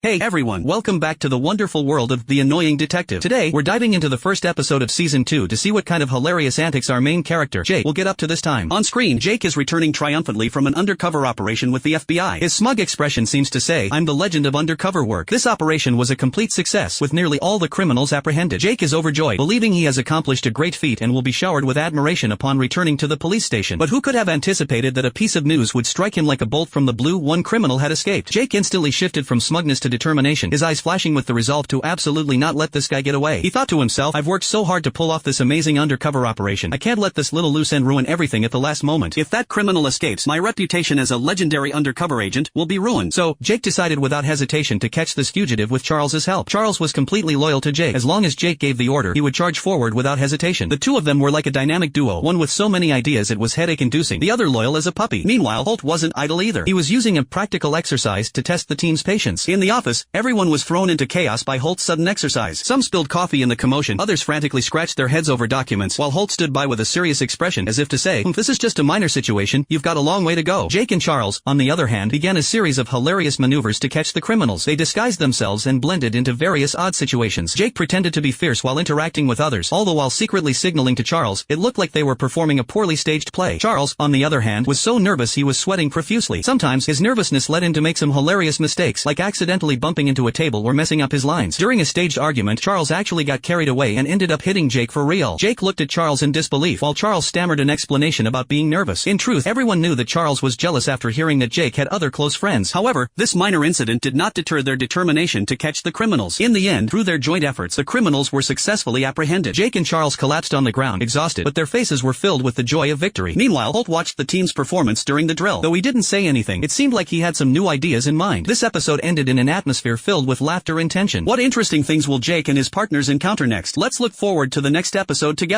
Hey everyone, welcome back to the wonderful world of The Annoying Detective. Today, we're diving into the first episode of Season 2 to see what kind of hilarious antics our main character, Jake, will get up to this time. On screen, Jake is returning triumphantly from an undercover operation with the FBI. His smug expression seems to say, "I'm the legend of undercover work." This operation was a complete success, with nearly all the criminals apprehended. Jake is overjoyed, believing he has accomplished a great feat and will be showered with admiration upon returning to the police station. But who could have anticipated that a piece of news would strike him like a bolt from the blue? One criminal had escaped. Jake instantly shifted from smugness to determination, his eyes flashing with the resolve to absolutely not let this guy get away. He thought to himself, "I've worked so hard to pull off this amazing undercover operation. I can't let this little loose end ruin everything at the last moment. If that criminal escapes, my reputation as a legendary undercover agent will be ruined." So, Jake decided without hesitation to catch this fugitive with Charles's help. Charles was completely loyal to Jake. As long as Jake gave the order, he would charge forward without hesitation. The two of them were like a dynamic duo, one with so many ideas it was headache-inducing, the other loyal as a puppy. Meanwhile, Holt wasn't idle either. He was using a practical exercise to test the team's patience. In the office, everyone was thrown into chaos by Holt's sudden exercise. Some spilled coffee in the commotion, others frantically scratched their heads over documents, while Holt stood by with a serious expression as if to say, "This is just a minor situation, you've got a long way to go." Jake and Charles, on the other hand, began a series of hilarious maneuvers to catch the criminals. They disguised themselves and blended into various odd situations. Jake pretended to be fierce while interacting with others, all the while secretly signaling to Charles. It looked like they were performing a poorly staged play. Charles, on the other hand, was so nervous he was sweating profusely. Sometimes, his nervousness led him to make some hilarious mistakes, like accidentally bumping into a table or messing up his lines. During a staged argument, Charles actually got carried away and ended up hitting Jake for real. Jake looked at Charles in disbelief, while Charles stammered an explanation about being nervous. In truth, everyone knew that Charles was jealous after hearing that Jake had other close friends. However, this minor incident did not deter their determination to catch the criminals. In the end, through their joint efforts, the criminals were successfully apprehended. Jake and Charles collapsed on the ground, exhausted, but their faces were filled with the joy of victory. Meanwhile, Holt watched the team's performance during the drill. Though he didn't say anything, it seemed like he had some new ideas in mind. This episode ended in an atmosphere filled with laughter and tension. What interesting things will Jake and his partners encounter next? Let's look forward to the next episode together.